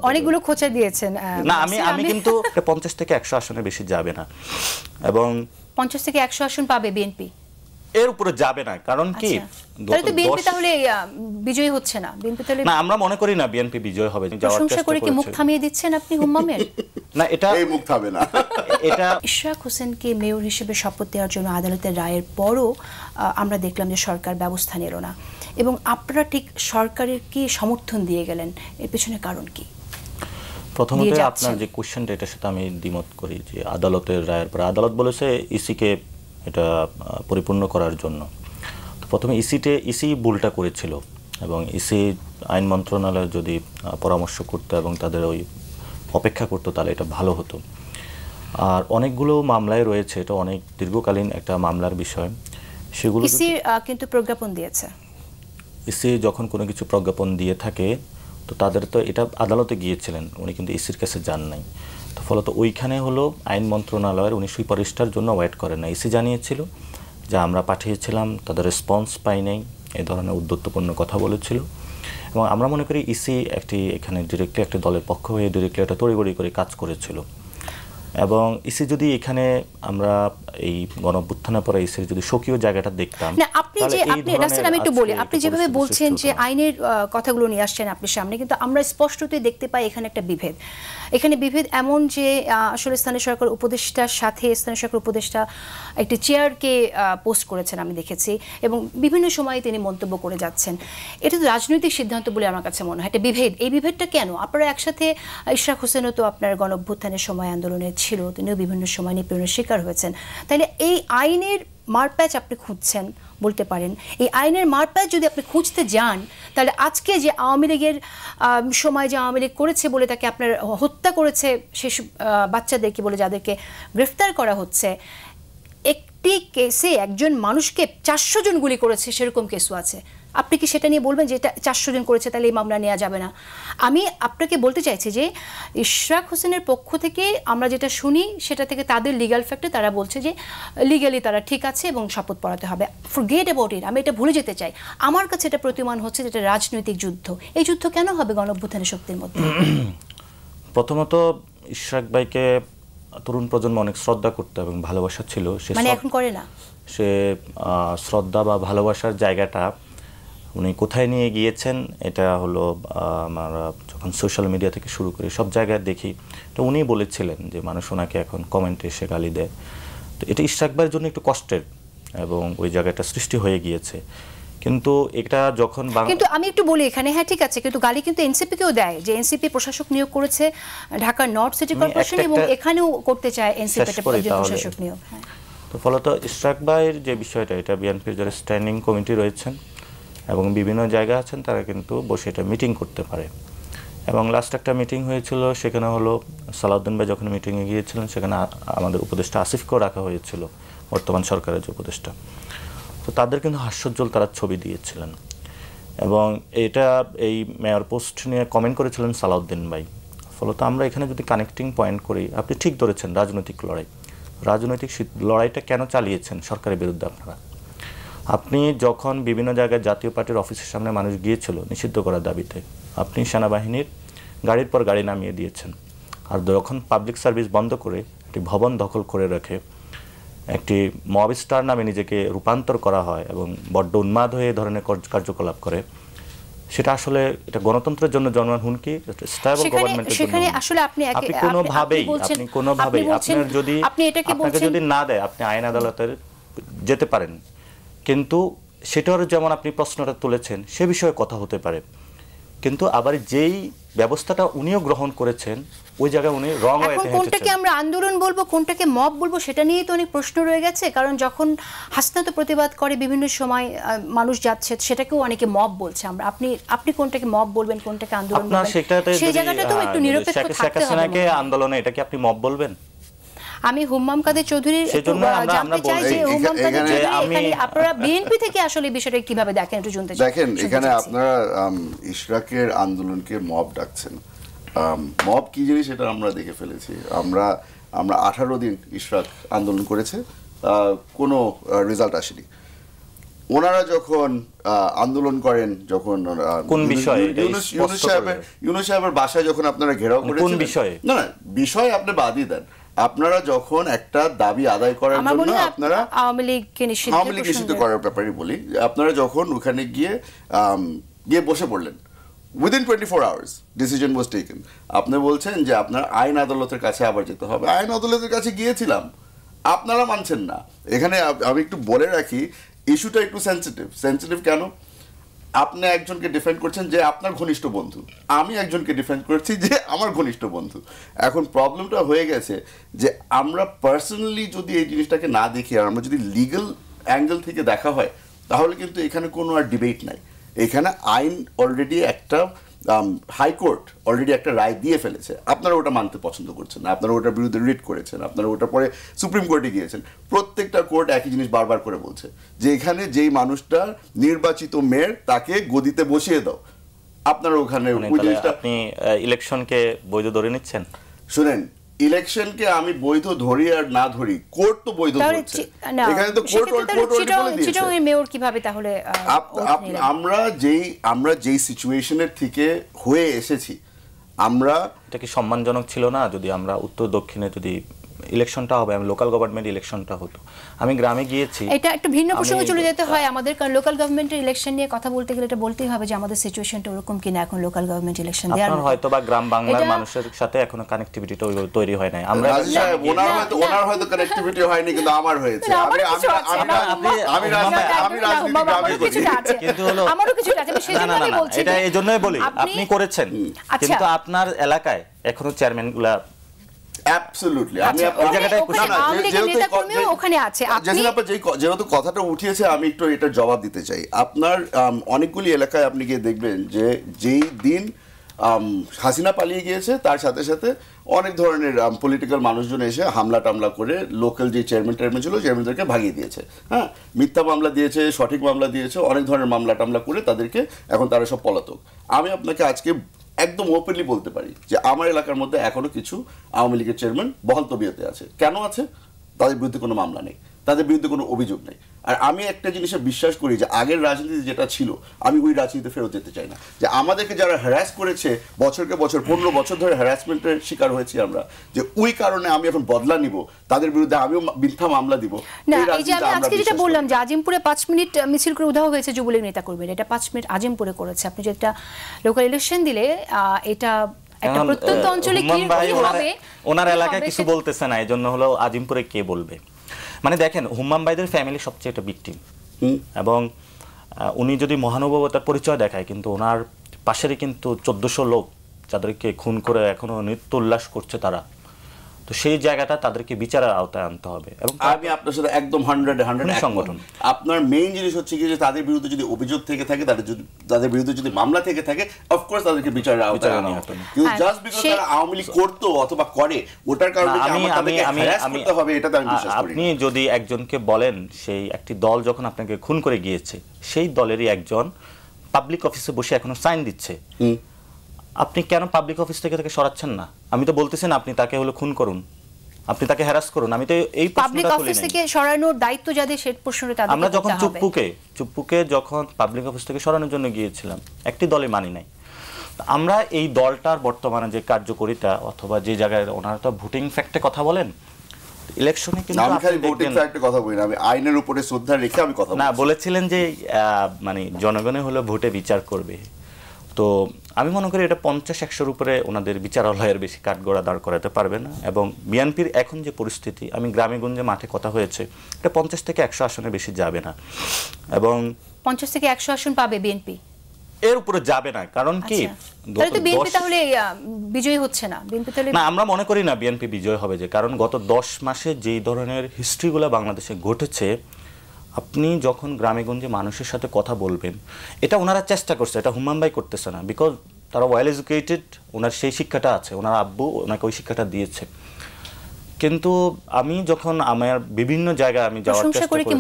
অনেকগুলো খোঁচা দিয়েছেন। না আমি কিন্তু 50 থেকে 100 আসনে বেশি যাবে না, এবং 50 থেকে 100 আসন পাবে বিএনপি, এর উপরে যাবে না। কারণ কি, তাহলে তো বিএনপি তাহলে বিজয়ী হচ্ছে না। বিএনপি তাহলে না, আমরা মনে করি না বিএনপি বিজয় হবে। প্রশংসা করে কি মুখ থামিয়ে দিচ্ছেন আপনি হুম্মামের? না, এটা এই মুখ থামবে না। এটা ইশরাক হোসেনকে মেয়র হিসেবে শপথ দেওয়ার জন্য আদালতের রায়ের পরও আমরা দেখলাম যে সরকার ব্যবস্থা নিল না, এবং আপনারা ঠিক সরকারের কি সমর্থন দিয়ে গেলেন, এর পেছনে কারণ কি? প্রথমত আপনার যে কোশ্চেনটা, এটার সাথে আমি দ্বিমত করি যে আদালতের রায়ের পর আদালত বলেছে ইসিকে এটা পরিপূর্ণ করার জন্য। তো প্রথমে ইসি ভুলটা করেছিল, এবং ইসি আইন মন্ত্রণালয় যদি পরামর্শ করতো এবং তাদের ওই অপেক্ষা করতো তাহলে এটা ভালো হতো। আর অনেকগুলো মামলায় রয়েছে, এটা অনেক দীর্ঘকালীন একটা মামলার বিষয়। সেগুলো ইসি কিন্তু প্রজ্ঞাপন দিয়েছে। ইসি যখন কোনো কিছু প্রজ্ঞাপন দিয়ে থাকে, তো তাদের তো এটা আদালতে গিয়েছিলেন, উনি কিন্তু ইসির কাছে যান নাই। তো ফলত ওইখানে হলো আইন মন্ত্রণালয়ের উনি সুপারিশটার জন্য ওয়েট করেন না। ইসি জানিয়েছিল যে আমরা পাঠিয়েছিলাম, তাদের রেসপন্স পাই নাই, এই ধরনের উদ্যত্তপূর্ণ কথা বলেছিল। এবং আমরা মনে করি ইসি এখানে ডিরেক্টলি একটা দলের পক্ষ হয়ে ডিরেক্টলি একটা তড়িঘড়ি করে কাজ করেছিল। এবং ইসি যদি এখানে আমরা এই গণঅভ্যুত্থানের পরে ইসির যদি স্বকীয় জায়গাটা দেখতাম, না আপনি রাসেল, আমি একটু বলি, আপনি যেভাবে বলছেন যে আইনের কথাগুলো নিয়ে আসছেন আপনার সামনে, কিন্তু আমরা স্পষ্টতই দেখতে পাই এখানে একটা বিভেদ। এখানে বিভেদ এমন যে আসলে স্থানীয় সরকার উপদেষ্টার সাথে স্থানীয় সরকার উপদেষ্টা একটি চেয়ারকে পোস্ট করেছেন আমি দেখেছি, এবং বিভিন্ন সময়ে তিনি মন্তব্য করে যাচ্ছেন। এটা তো রাজনৈতিক সিদ্ধান্ত বলে আমার কাছে মনে হয়। একটা বিভেদ, এই বিভেদটা কেন? আপনারা একসাথে, ইশরাক হোসেনও তো আপনার গণঅভ্যুত্থানের সময় আন্দোলনে ছিল, তিনিও বিভিন্ন সময় নিপীড়নের শিকার হয়েছেন। তাইলে এই আইনের মারপ্যাচ আপনি খুঁজছেন বলতে পারেন, এই আইনের মারপ্যাচ যদি আপনি খুঁজতে যান, তাহলে আজকে যে আওয়ামী লীগের সময় যে আওয়ামী লীগ করেছে বলে তাকে আপনার হত্যা করেছে সেসব বাচ্চাদেরকে বলে যাদেরকে গ্রেফতার করা হচ্ছে, একটি কেসে একজন মানুষকে 400 জন গুলি করেছে সেরকম কেসও আছে। আপনি কি সেটা নিয়ে বলবেন যে এটা 400 জন করেছে তাহলে এই মামলা নেওয়া যাবে না? আমি আপনাকে বলতে চাইছি যে ইশরাক হোসেনের পক্ষ থেকে আমরা যেটা শুনি সেটা থেকে তাদের লিগ্যাল ফ্যাক্টে তারা বলছে যে লিগ্যালি তারা ঠিক আছে এবং শপথ পড়াতে হবে। ফরগেট অ্যাবাউট ইট, আমি এটা ভুলে যেতে চাই। আমার কাছে এটা প্রতিমান হচ্ছে যেটা রাজনৈতিক যুদ্ধ। এই যুদ্ধ কেন হবে গণঅভ্যুত্থানের শক্তির মধ্যে? প্রথমত ইশরাক ভাইকে তরুণ প্রজন্ম অনেক শ্রদ্ধা করতো এবং ভালোবাসা ছিল, মানে এখন করে না। সে শ্রদ্ধা বা ভালোবাসার জায়গাটা উনি কোথায় নিয়ে গিয়েছেন, এটা হলো আমরা যখন সোশ্যাল মিডিয়া থেকে শুরু করি সব জায়গায় দেখি, তো উনি বলেছিলেন যে মানুষ ওনাকে এখন কমেন্টে এসে গালি দেয়। তো এটা ইশরাক ভাইয়ের জন্য একটু কষ্টের, এবং ওই জায়গাটা সৃষ্টি হয়ে গিয়েছে। কিন্তু এটা যখন কিন্তু আমি একটু বলি এখানে, হ্যাঁ ঠিক আছে, কিন্তু গালি কিন্তু এনসিপি কেও দেয়, যে এনসিপি প্রশাসক নিয়োগ করেছে ঢাকা নর্থ সিটি কর্পোরেশন, এবং এখানেও করতে চায় এনসিপি প্রশাসক নিয়োগ। তো ফলত ইশরাক ভাইয়ের যে বিষয়টা, এটা বিএনপির যারা স্ট্যান্ডিং কমিটি রয়েছেন এবং বিভিন্ন জায়গা আছেন তারা কিন্তু বসে এটা মিটিং করতে পারে। এবং লাস্ট একটা মিটিং হয়েছিল, সেখানে হলো সালাউদ্দিন ভাই যখন মিটিংয়ে গিয়েছিলেন, সেখানে আমাদের উপদেষ্টা আসিফকেও রাখা হয়েছিল, বর্তমান সরকারের যে উপদেষ্টা। তো তাদের কিন্তু হাস্যোজ্জ্বল তারা ছবি দিয়েছিলেন, এবং এটা এই মেয়র পোস্ট নিয়ে কমেন্ট করেছিলেন সালাউদ্দিন ভাই। ফলত আমরা এখানে যদি কানেক্টিং পয়েন্ট করি, আপনি ঠিক ধরেছেন রাজনৈতিক লড়াই। রাজনৈতিক লড়াইটা কেন চালিয়েছেন সরকারের বিরুদ্ধে আপনারা? আপনি যখন বিভিন্ন জায়গায় জাতীয় পার্টির অফিসের সামনে মানুষ গিয়েছিল নিষিদ্ধ করার দাবিতে, আপনি সেনাবাহিনীর গাড়ির পর গাড়ি নামিয়ে দিয়েছেন। আর যখন পাবলিক সার্ভিস বন্ধ করে একটি ভবন দখল করে রেখে একটি মব স্টার নামে নিজেকে রূপান্তর করা হয় এবং বড্ড উন্মাদ হয়ে এই ধরনের কার্যকলাপ করে, সেটা আসলে এটা গণতন্ত্রের জন্য জনগণ হুমকি, স্টেবল গভর্নমেন্টের জন্য। সেখানে আসলে আপনি কোনোভাবেই আপনার যদি আপনাকে যদি না দেয়, আপনি আইন আদালতের যেতে পারেন, কিন্তু সেটার যেমন আপনি প্রশ্নটা তুলেছেন সে বিষয়ে কথা হতে পারে, কিন্তু আবার যেই ব্যবস্থাটা উনিও গ্রহণ করেছেন ওই জায়গায় উনি রং ওয়েতে হেঁটেছেন। কোনটাকে আমরা আন্দোলন বলবো, কোনটাকে মব বলবো, সেটা নিয়ে তো অনেক প্রশ্ন রয়ে গেছে। কারণ যখন হাসনা তো প্রতিবাদ করে বিভিন্ন সময় মানুষ যাচ্ছে, সেটাকেও অনেকে মব বলছে। আমরা আপনি কোনটাকে মব বলবেন, কোনটাকে আন্দোলন বলবেন, সেই জায়গাটা তো একটু নিরপেক্ষ থাকতে হবে। আন্দোলনে এটাকে আপনি মব বলবেন? আমি হুম্মাম কাদের চৌধুরীর জানতে চাই যে হুম্মাম কাদের চৌধুরী আপনারা বিএনপি থেকে আসলে বিষয়টা কিভাবে দেখেন, একটু শুনতে চাই। দেখেন, এখানে আপনারা ইশরাকের আন্দোলনকে মব ডাকছেন। মব কি জিনিস সেটা আমরা দেখে ফেলেছি। আমরা 18 দিন ইশরাক আন্দোলন করেছে, কোনো রেজাল্ট আসেনি। ওনারা যখন আন্দোলন করেন, যখন কোন বিষয়ে ইউনূস সাহেবের বাসায় যখন আপনারা ঘেরাও করেছেন, কোন বিষয়ে? না বিষয় আপনি বাদই দেন, আপনারা যখন একটা দাবি আদায় করার জন্য আপনারা আওয়ামী লীগকে নিষিদ্ধ করার ব্যাপারে বলি, আপনারা যখন ওখানে গিয়ে বসে পড়লেন, within 24 hours decision was taken. আপনি বলছেন যে আপনার আইন আদালতের কাছে আবার যেতে হবে। আইন আদালতের কাছে গিয়েছিলাম, আপনারা মানছেন না। এখানে আমি একটু বলে রাখি, ইস্যুটা একটু সেন্সিটিভ কেন? আপনি একজনকে ডিফেন্ড করছেন যে আপনার ঘনিষ্ঠ বন্ধু, আমি একজনকে ডিফেন্ড করছি যে আমার ঘনিষ্ঠ বন্ধু। এখন প্রবলেমটা হয়ে গেছে যে আমরা পার্সোনালি যদি এই জিনিসটাকে না দেখি, আর আমরা যদি লিগ্যাল অ্যাঙ্গেল থেকে দেখা হয়, তাহলে কিন্তু এখানে কোনো আর ডিবেট নাই। এখানে আইন অলরেডি একটা হাইকোর্ট অলরেডি একটা রায় দিয়ে ফেলেছে, আপনারা ওটা মানতে পছন্দ করছেন না, আপনারা ওটার বিরুদ্ধে রিট করেছেন, আপনারা ওটার পরে সুপ্রিম কোর্টে গিয়েছেন। প্রত্যেকটা কোর্ট একই জিনিস বারবার করে বলছে যে এখানে যেই মানুষটা নির্বাচিত মেয়র, তাকে গদিতে বসিয়ে দাও। আপনারা ওখানে আপনি ইলেকশনকে বৈধ ধরে নিচ্ছেন? শুনেন, ইলেকশনকে আমি বৈধ ধরি আর না ধরি, কোর্ট তো বৈধ ধরছে। এখানে তো কোর্ট বলে দিয়েছে। মেয়র কিভাবে তাহলে আমরা যেই সিচুয়েশনের থেকে হয়ে এসেছি, আমরা এটা কি সম্মানজনক ছিল না যদি আমরা উত্তর দক্ষিণে যদি ইলেকশনটা হবে, আমি লোকাল গভর্নমেন্ট ইলেকশনটা হতো, আমি গ্রামে গিয়েছি। এটা একটা ভিন্ন প্রসঙ্গে চলে যেতে হয় আমাদের, কারণ লোকাল গভর্নমেন্টের ইলেকশন নিয়ে কথা বলতে গেলে এটা বলতেই হবে যে আমাদের সিচুয়েশনটা ওরকম কিনা এখন লোকাল গভর্নমেন্ট ইলেকশন দেওয়ার। আপনার হয়তো বা গ্রাম বাংলার মানুষের সাথে এখনো কানেক্টিভিটিটা তৈরি হয় নাই। আমরা ওনার হয়তো কানেক্টিভিটি হয়নি, কিন্তু আমার হয়েছে। আমি কিন্তু হলো আমারও কিছু আছে, আমি সেজন্যই বলছি এটা এইজন্যই বলি আপনি করেছেন, কিন্তু আপনার এলাকায় এখনো চেয়ারম্যান গুলা অ্যাবসলিউটলি যেহেতু কথাটা উঠিয়েছে, আমি একটু এটা জবাব দিতে চাই। আপনার অনেকগুলি এলাকায় আপনি গিয়ে দেখবেন যে যেই দিন হাসিনা পালিয়ে গিয়েছে, তার সাথে সাথে অনেক ধরনের পলিটিক্যাল মানুষজন এসে হামলা টামলা করে লোকাল যে চেয়ারম্যান ছিল, চেয়ারম্যানদেরকে ভাগিয়ে দিয়েছে। হ্যাঁ, মিথ্যা মামলা দিয়েছে, সঠিক মামলা দিয়েছে, অনেক ধরনের মামলা টামলা করে তাদেরকে এখন তারা সব পলাতক। আমি আপনাকে আজকে একদম ওপেনলি বলতে পারি যে আমার এলাকার মধ্যে এখনো কিছু আওয়ামী লীগের চেয়ারম্যান বহাল তবিয়তে আছে। কেন আছে? তাদের বিরুদ্ধে কোনো মামলা নেই, তাদের বিরুদ্ধে কোনো অভিযোগ নেই। আর আমি একটা জিনিসে বিশ্বাস করি যে আগের রাজনীতি যেটা ছিল, আমি ওই রাজনীতিতে ফেরত যেতে চাই না। যে আমাদেরকে যারা হ্যারাস করেছে, বছরকে বছর 15 বছর ধরে হ্যারাসমেন্টের শিকার হয়েছি আমরা, যে ওই কারণে আমি এখন বদলা নিব, তাদের বিরুদ্ধে আমিও মিথ্যা মামলা দিব না। এই যে আমি আজকে যেটা বললাম যে আজিমপুরে 5 মিনিট মিছিল করে উধাও হয়েছে যুবলীগ নেতা কর্মীরা, এটা 5 মিনিট আজিমপুরে করেছে। আপনি যেটা লোকাল ইলেকশন দিলে এটা একটা প্রত্যন্ত অঞ্চলে কি হবে, ওনার এলাকায় কিছু বলতেছে না, এজন্য হলো আজিমপুরে কে বলবে। মানে দেখেন, হুম্মাম ভাইদের ফ্যামিলি সবচেয়ে একটা ভিকটিম, এবং উনি যদি মহানুভবতার পরিচয় দেখায়, কিন্তু ওনার পাশেরই কিন্তু 1400 লোক যাদেরকে খুন করে এখনো নৃত্য উল্লাস করছে তারা। তো সেই জায়গাটা তাদেরকে বিচারের আওতায় আনতে হবে। এবং আমি আপনার সাথে একদম 100 সংগঠন। আপনার মেইন জিনিস হচ্ছে কি যে তাদের বিরুদ্ধে যদি অভিযোগ থেকে থাকে, তাদের বিরুদ্ধে যদি মামলা থেকে থাকে, অফকোর্স তাদেরকে বিচারের আওতায় আনা হবে। কিন্তু জাস্ট বিকজ তারা আওয়ামী লীগ করতো অথবা করে, ওটার কারণে হবে, এটাতে আমি বিশ্বাস করি। আপনি যদি একজনকে বলেন সেই একটি দল যখন আপনাকে খুন করে গিয়েছে, সেই দলেরই একজন পাবলিক অফিসে বসে এখনো সাইন দিচ্ছে, আপনি কেন পাবলিক অফিস থেকে তাকে সরাচ্ছেন না? আমি তো বলতেছি না আপনি তাকে হলো খুন করুন, আপনি তাকে হ্যারাস করুন। আমি তো এই পাবলিক অফিস থেকে সরানোর দায়িত্ব যাদের, সেই প্রশ্নটা তাদের। আমরা যখন চুপ্পুকে যখন পাবলিক অফিস থেকে সরানোর জন্য গিয়েছিলাম, একটি দলে মানি নাই। আমরা এই দলটার বর্তমানে যে কার্যকরিতা অথবা যে জায়গায় ওনারা তো ভোটিং ফ্যাক্টে কথা বলেন, ইলেকশনে কিন্তু আমি খালি ভোটিং ফ্যাক্টে কথা বলি না, আমি আইনের উপরে শ্রদ্ধা রেখে আমি কথা বলি। না, বলেছিলেন যে মানে জনগণে হলো ভোটে বিচার করবে। তো আমি মনে করি এটা 50-100-র উপরে ওনাদের বিচারালয়ের বেশি কাঠগড়া দাঁড় করাতে পারবে না। এবং বিএনপির এখন যে পরিস্থিতি, আমি গ্রামে গঞ্জে মাঠে কথা হয়েছে, এটা 50 থেকে 100 আসনে বেশি যাবে না। এবং 50 থেকে 100 আসন পাবে বিএনপি, এর উপরে যাবে না। কারণ কি, বিএনপি তাহলে বিজয়ী হচ্ছে না। বিএনপি তাহলে না, আমরা মনে করি না বিএনপি বিজয় হবে, যে কারণ গত 10 মাসে যেই ধরনের হিস্ট্রিগুলো বাংলাদেশে ঘটেছে, আপনি যখন গ্রামে গঞ্জে মানুষের সাথে কথা বলবেন, এটা ওনারা চেষ্টা করছে, এটা হুম্মাম ভাই করতেছে না, বিকজ তারা ওয়েল এডুকেটেড, ওনার সেই শিক্ষাটা আছে, ওনার আব্বু ওনাকে ওই শিক্ষাটা দিয়েছে। কিন্তু আমি যখন আমার বিভিন্ন জায়গায় আমি যাওয়ার চেষ্টা করেছি,